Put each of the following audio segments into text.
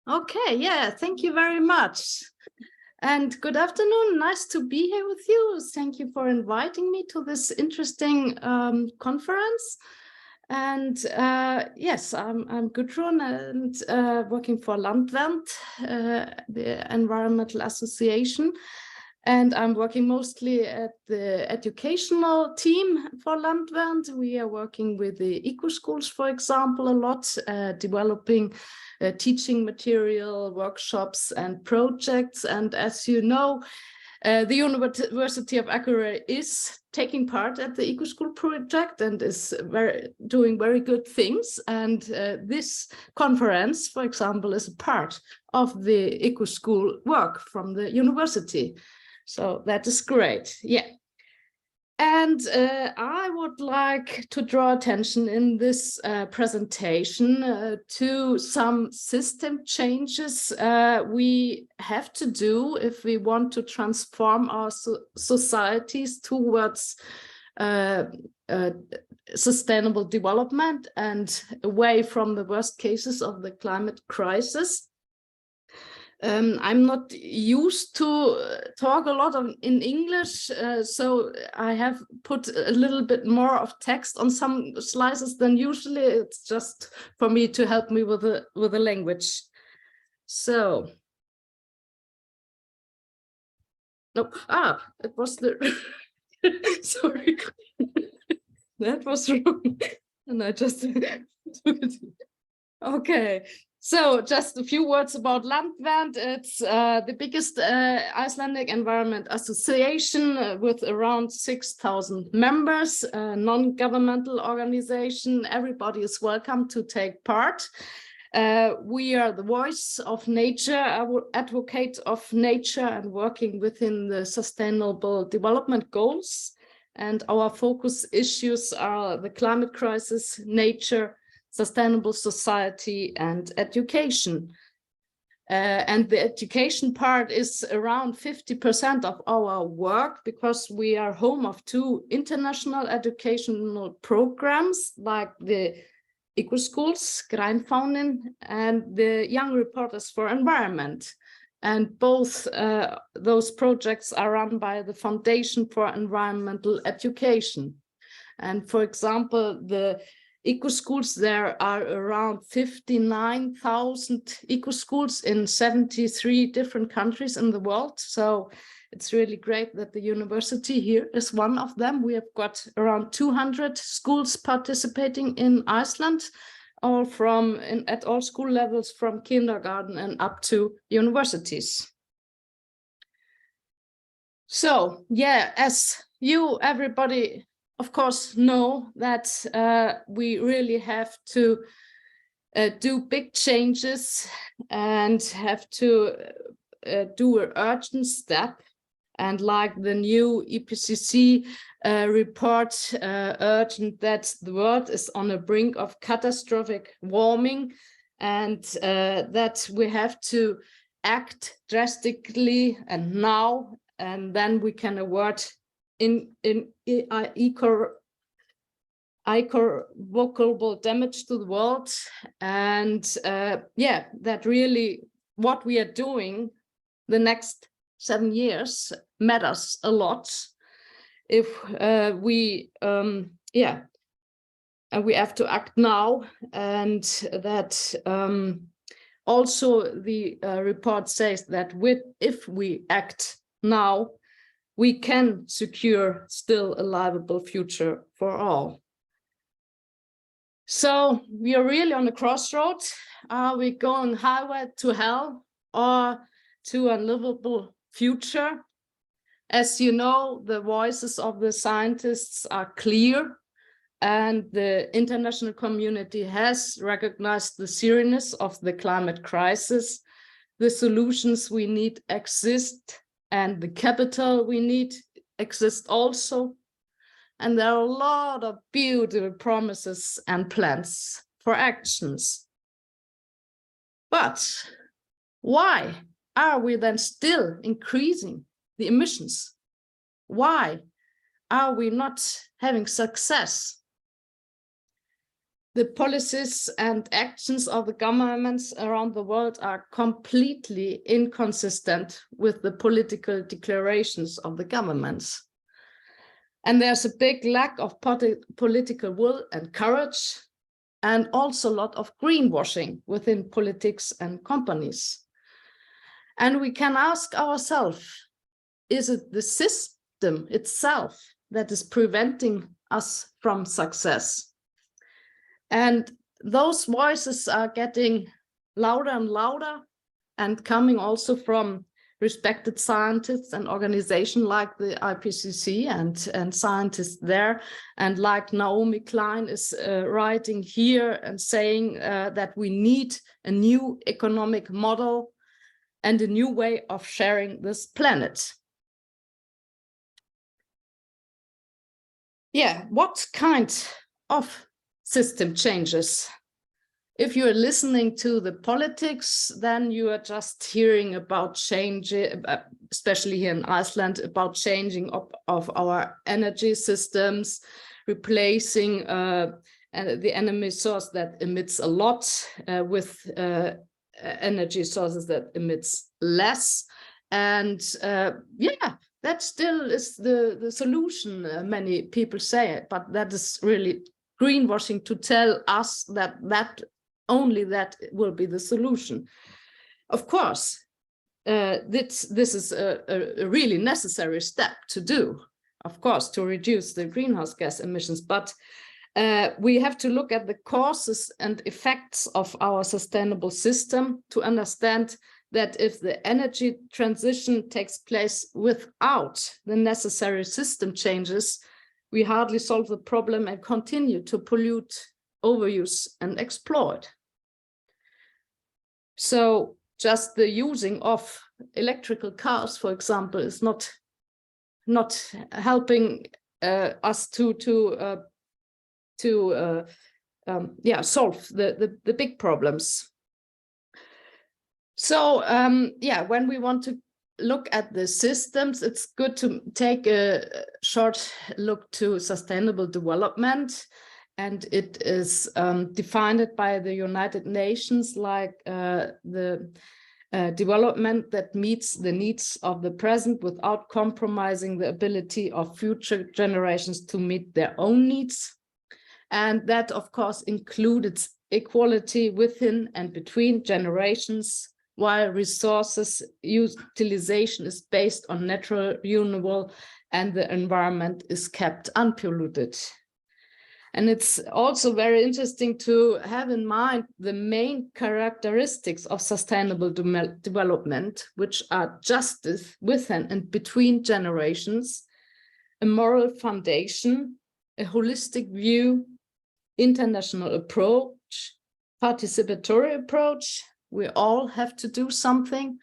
Okay, yeah, thank you very much. And good afternoon, nice to be here with you. Thank you for inviting me to this interesting conference. And yes, I'm Guðrún and working for Landvernd, the Environmental Association. And I'm working mostly at the educational team for Landvernd. We are working with the eco-schools, for example, a lot, developing teaching material, workshops and projects. And as you know, the University of Akureyri is taking part at the eco-school project and is doing very good things. And this conference, for example, is a part of the eco-school work from the university. So that is great, yeah. And I would like to draw attention in this presentation to some system changes we have to do if we want to transform our societies towards sustainable development and away from the worst cases of the climate crisis. I'm not used to talk a lot in English, so I have put a little bit more of text on some slides than usually. It's just for me to help me with the language. So, nope. It was the sorry, that was wrong, and I just took it. Okay. So just a few words about Landvernd. It's the biggest Icelandic environment association with around 6,000 members, a non-governmental organization. Everybody is welcome to take part. We are the voice of nature, advocate of nature and working within the sustainable development goals. And our focus issues are the climate crisis, nature, sustainable society and education. And the education part is around 50% of our work because we are home of two international educational programs like the eco-schools, Greenwashing, and the Young Reporters for Environment. And both those projects are run by the Foundation for Environmental Education. And for example, the eco-schools, there are around 59,000 eco-schools in 73 different countries in the world. So it's really great that the university here is one of them. We have got around 200 schools participating in Iceland, all at all school levels from kindergarten and up to universities. So yeah, as everybody of course know that we really have to do big changes and have to do an urgent step. And like the new IPCC report urgent that the world is on the brink of catastrophic warming and that we have to act drastically and now, and then we can avert irrevocable damage to the world. And yeah, that really what we are doing the next 7 years matters a lot. If we and we have to act now, and that also the report says that if we act now, we can secure still a livable future for all. So we are really on a crossroad. Are we going highway to hell or to a livable future? As you know, the voices of the scientists are clear, and the international community has recognized the seriousness of the climate crisis. The solutions we need exist, and the capital we need exists also. And there are a lot of beautiful promises and plans for actions. But why are we then still increasing the emissions? Why are we not having success? the policies and actions of the governments around the world are completely inconsistent with the political declarations of the governments. And there's a big lack of political will and courage, and also a lot of greenwashing within politics and companies. And we can ask ourselves, is it the system itself that is preventing us from success? And those voices are getting louder and louder, and coming also from respected scientists and organizations like the IPCC and scientists there. And like Naomi Klein is writing here and saying that we need a new economic model and a new way of sharing this planet. Yeah, what kind of system changes? If you're listening to the politics, then you are just hearing about change, especially here in Iceland, about changing of our energy systems, replacing the energy source that emits a lot with energy sources that emits less. And yeah, that still is the solution, many people say it, but that is really greenwashing to tell us that only that will be the solution. Of course, this is a really necessary step to do, of course, to reduce the greenhouse gas emissions, but we have to look at the causes and effects of our sustainable system to understand that if the energy transition takes place without the necessary system changes, we hardly solve the problem and continue to pollute, overuse, and exploit. So just the using of electrical cars, for example, is not helping us to solve the big problems. So yeah, when we want to look at the systems, it's good to take a short look to sustainable development. And it is defined by the United Nations like the development that meets the needs of the present without compromising the ability of future generations to meet their own needs. And that, of course, includes equality within and between generations, while resources utilization is based on natural renewal and the environment is kept unpolluted. And it's also very interesting to have in mind the main characteristics of sustainable development, which are justice within and between generations, a moral foundation, a holistic view, international approach, participatory approach. We all have to do something.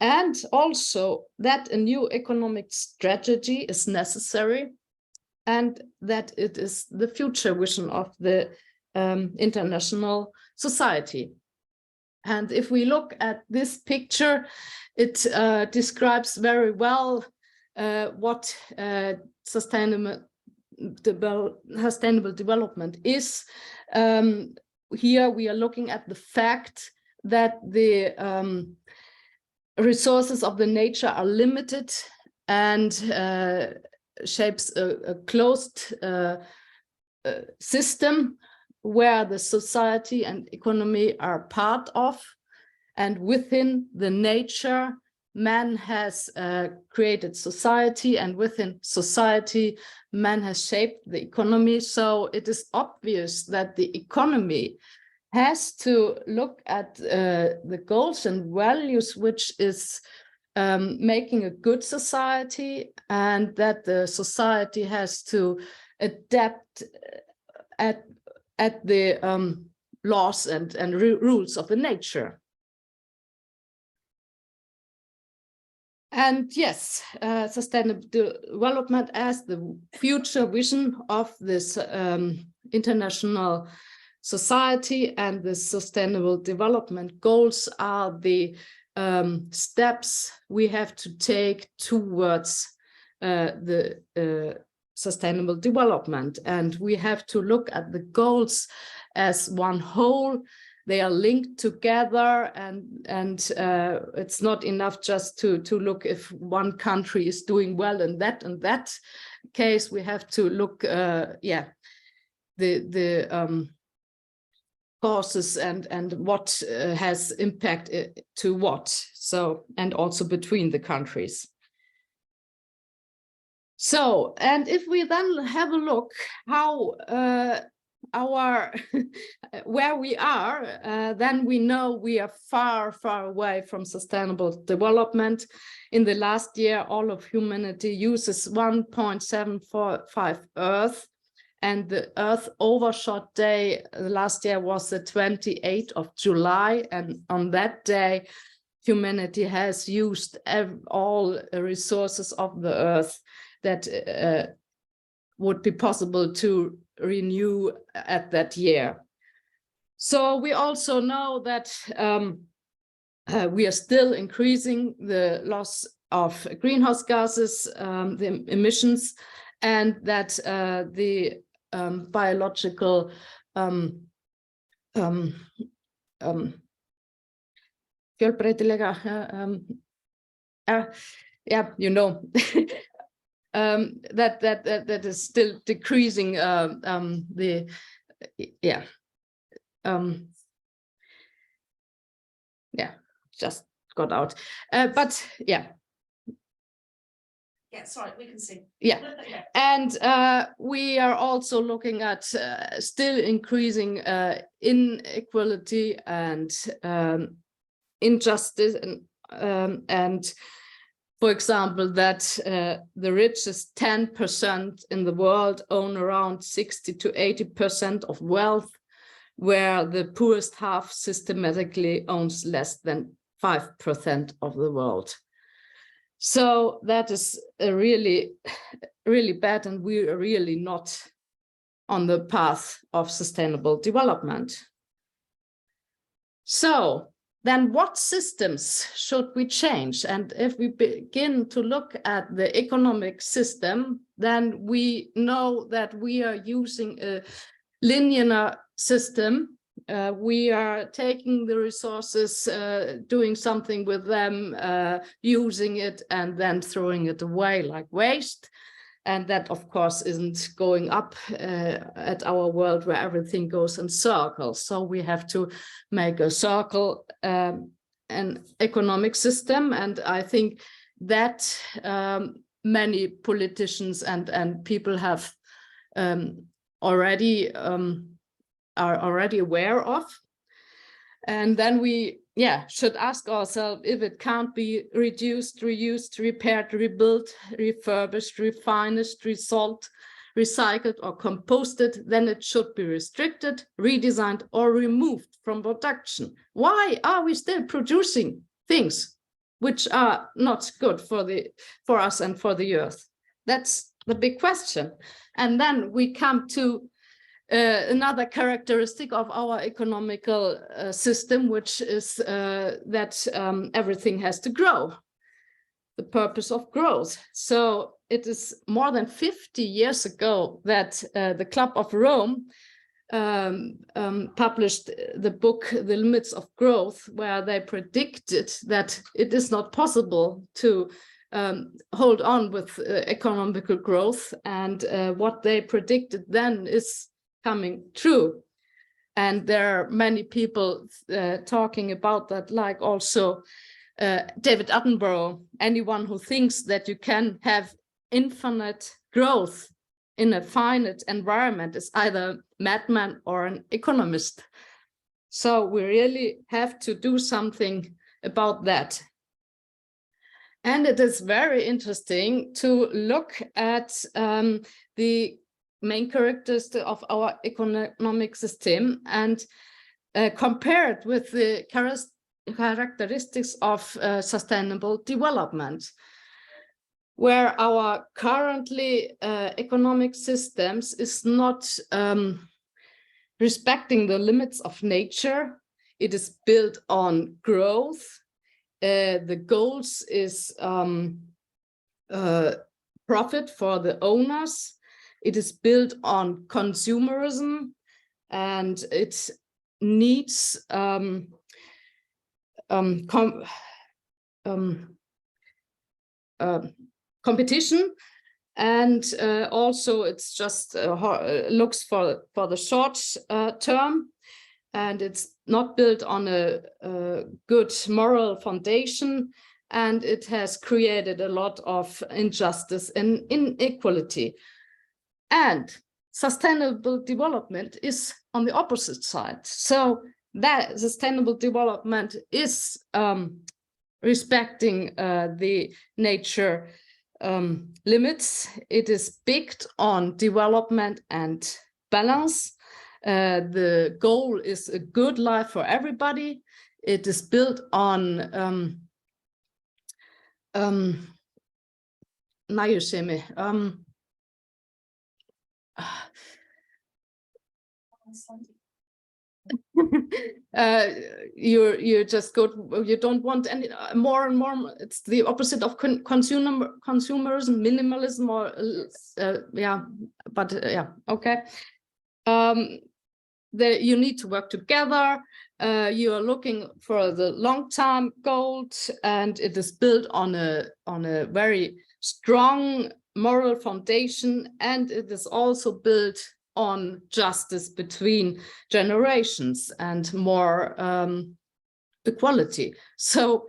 And also that a new economic strategy is necessary, and that it is the future vision of the international society. And if we look at this picture, it describes very well what sustainable development is. Here we are looking at the fact that the resources of the nature are limited and shapes a closed system where the society and economy are part of. And within the nature, man has created society, and within society, man has shaped the economy. So it is obvious that the economy has to look at the goals and values, which is making a good society, and that the society has to adapt at the laws and rules of the nature. And yes, sustainable development as the future vision of this international society, and the sustainable development goals are the steps we have to take towards the sustainable development. And we have to look at the goals as one whole. They are linked together, and it's not enough just to look if one country is doing well in that case. We have to look, the causes and what has impact to what. So, and also between the countries. So, and if we then have a look how where we are, then we know we are far away from sustainable development. In the last year, all of humanity uses 1.745 Earth, and the Earth overshot day last year was the 28th of July, and on that day humanity has used all resources of the Earth that would be possible to renew at that year. So we also know that we are still increasing the loss of greenhouse gases, the emissions, and that the biological you know, that is still decreasing just got out, but sorry, we can see. And we are also looking at still increasing inequality and injustice, and for example, that the richest 10% in the world own around 60 to 80% of wealth, where the poorest half systematically owns less than 5% of the world. So that is really bad, and we are really not on the path of sustainable development. So then what systems should we change? And if we begin to look at the economic system, then we know that we are using a linear system. We are taking the resources, doing something with them, using it, and then throwing it away like waste. And that, of course, isn't going up at our world where everything goes in circles. So we have to make a circle, an economic system. And I think that many politicians and people have already are already aware of. And then we should ask ourselves if it can't be reduced, reused, repaired, rebuilt, refurbished, refined, resold, recycled, or composted, then it should be restricted, redesigned, or removed from production. Why are we still producing things which are not good for us and for the earth? That's the big question. And then we come to another characteristic of our economical system, which is that everything has to grow, the purpose of growth. So it is more than 50 years ago that the Club of Rome published the book, The Limits of Growth, where they predicted that it is not possible to hold on with economical growth. And what they predicted then is coming true. And there are many people talking about that, like also David Attenborough. Anyone who thinks that you can have infinite growth in a finite environment is either a madman or an economist. So we really have to do something about that. And it is very interesting to look at the main characteristics of our economic system and compare it with the characteristics of sustainable development, where our currently economic systems is not respecting the limits of nature. It is built on growth. The goals is profit for the owners. it is built on consumerism, and it needs competition, and also it's just looks for the short term, and it's not built on a good moral foundation, and it has created a lot of injustice and inequality. And sustainable development is on the opposite side. So that sustainable development is respecting the nature limits. It is based on development and balance. The goal is a good life for everybody. It is built on you just go, you don't want any more and more. It's the opposite of consumerism, minimalism, or yeah, but yeah, okay. You need to work together. You are looking for the long-term goals, and it is built on a very strong moral foundation, and it is also built on justice between generations and more equality. So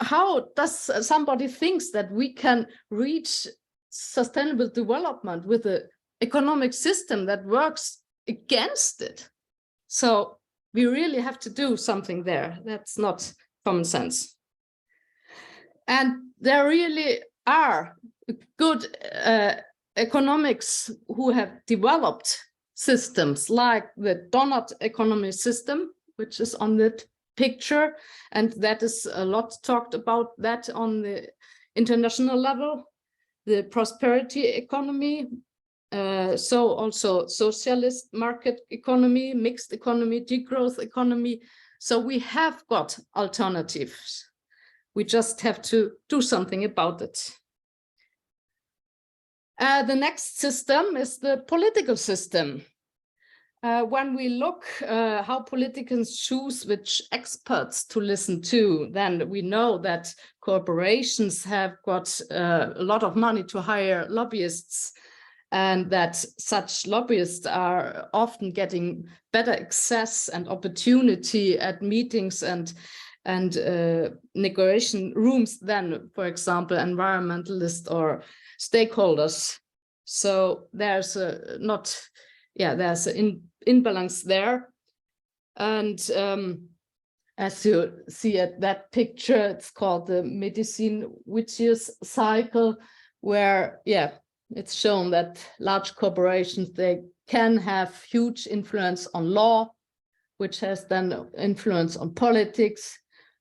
how does somebody thinks that we can reach sustainable development with an economic system that works against it? So we really have to do something there. That's not common sense. And there really are good economics who have developed systems like the donut economy system, which is on the picture, and that is a lot talked about that on the international level. The prosperity economy, so also socialist market economy, mixed economy, degrowth economy. So we have got alternatives. We just have to do something about it. The next system is the political system. When we look how politicians choose which experts to listen to, then we know that corporations have got a lot of money to hire lobbyists, and that such lobbyists are often getting better access and opportunity at meetings and negotiation rooms than, for example, environmentalists or stakeholders. So there's there's an imbalance there. And as you see at that picture, it's called the medicine witches cycle, where it's shown that large corporations, they can have huge influence on law, which has then influence on politics,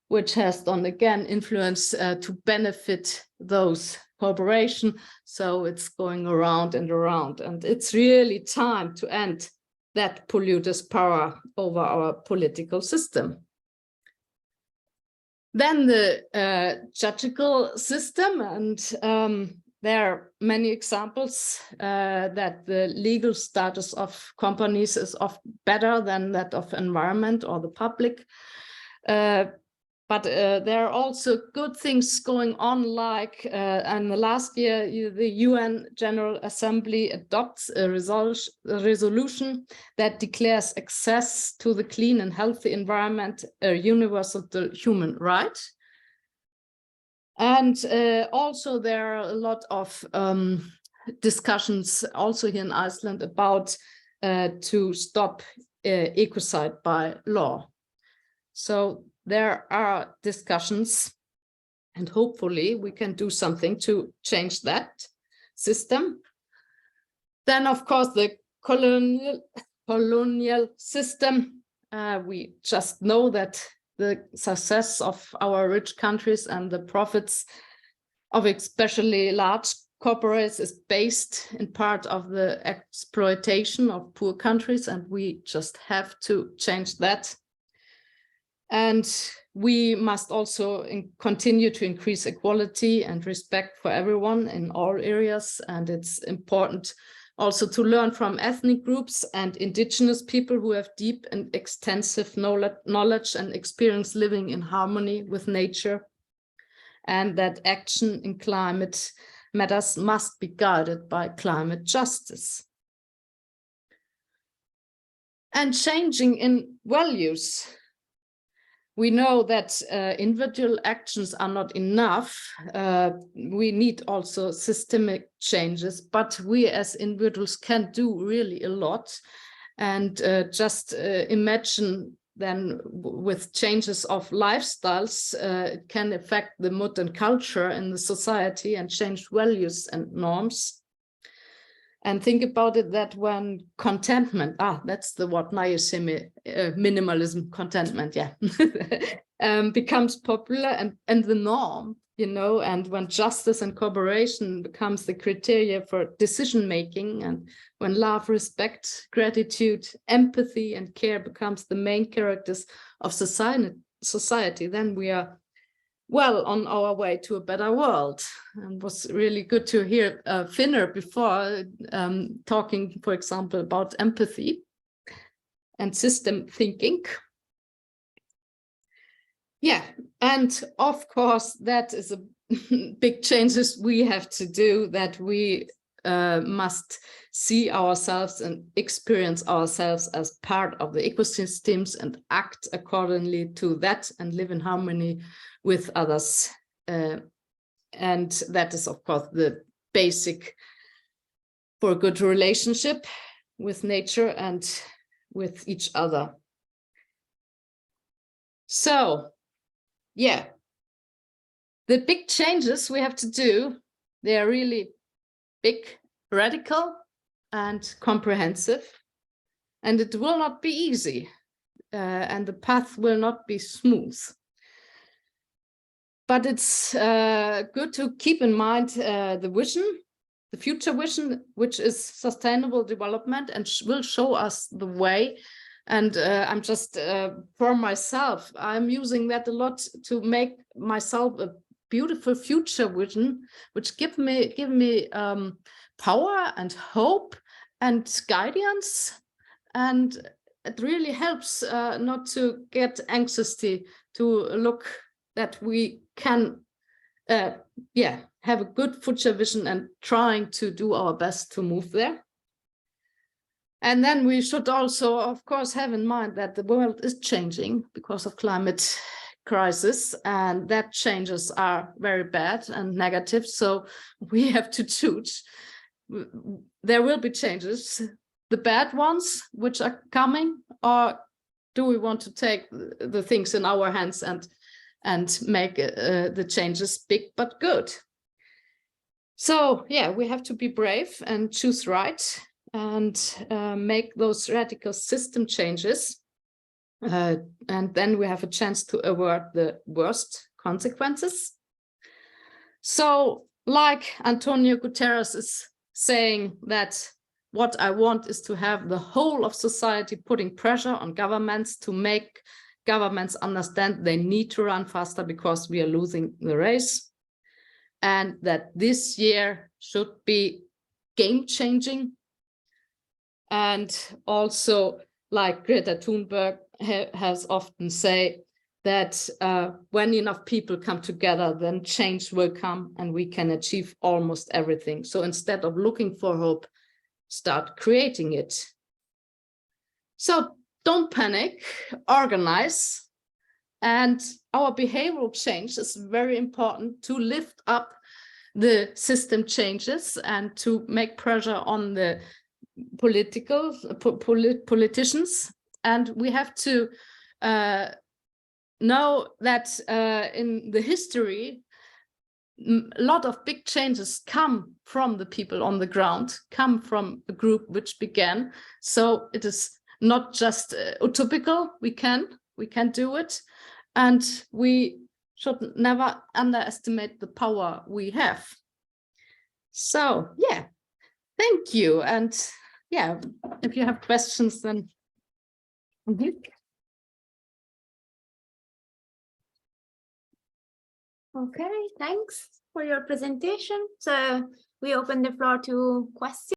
which has then again influence to benefit those corporations. So it's going around and around, and it's really time to end that polluter's power over our political system. Then the judicial system, and there are many examples that the legal status of companies is often better than that of environment or the public. But there are also good things going on, like in the last year, the UN General Assembly adopts a resolution that declares access to the clean and healthy environment a universal human right. And also there are a lot of discussions also here in Iceland about to stop ecocide by law. So there are discussions, and hopefully we can do something to change that system. Then, of course, the colonial system. We just know that the success of our rich countries and the profits of especially large corporates is based in part of the exploitation of poor countries, and we just have to change that. And we must also continue to increase equality and respect for everyone in all areas. And it's important also to learn from ethnic groups and indigenous people who have deep and extensive knowledge and experience living in harmony with nature. And that action in climate matters must be guided by climate justice. And changing in values. We know that individual actions are not enough. We need also systemic changes, but we as individuals can do really a lot. And just imagine then with changes of lifestyles, it can affect the mood and culture in the society and change values and norms. And think about it that when contentment, that's the word, minimalism, contentment, yeah, becomes popular and the norm, you know, and when justice and cooperation becomes the criteria for decision-making, and when love, respect, gratitude, empathy, and care becomes the main characters of society, then we are well on our way to a better world. And it was really good to hear Finner before talking, for example, about empathy and system thinking. Yeah, and of course, that is a big changes we have to do, that we must see ourselves and experience ourselves as part of the ecosystems and act accordingly to that and live in harmony with others. And that is, of course, the basic for a good relationship with nature and with each other. So, yeah, the big changes we have to do, they are really big, radical, and comprehensive. And it will not be easy, and the path will not be smooth. But it's good to keep in mind the vision, the future vision, which is sustainable development, and will show us the way. And I'm just, for myself, I'm using that a lot to make myself a beautiful future vision, which give me power and hope and guidance. And it really helps not to get anxiety, to look that we can have a good future vision and trying to do our best to move there. And then we should also, of course, have in mind that the world is changing because of climate crisis, and that changes are very bad and negative. So we have to choose. There will be changes, the bad ones which are coming, or do we want to take the things in our hands and make the changes big but good? So yeah, we have to be brave and choose right and make those radical system changes. And then we have a chance to avert the worst consequences. So like Antonio Guterres is saying, that what I want is to have the whole of society putting pressure on governments to make governments understand they need to run faster because we are losing the race. And that this year should be game-changing. And also, like Greta Thunberg has often said, that when enough people come together, then change will come and we can achieve almost everything. So instead of looking for hope, start creating it. So don't panic, organize. And our behavioral change is very important to lift up the system changes and to make pressure on the politicians. And we have to know that in the history, a lot of big changes come from the people on the ground, come from a group which began. So it is not just utopical. We can do it, and we should never underestimate the power we have. So yeah, thank you. And yeah, if you have questions, then Okay, thanks for your presentation. So we open the floor to questions.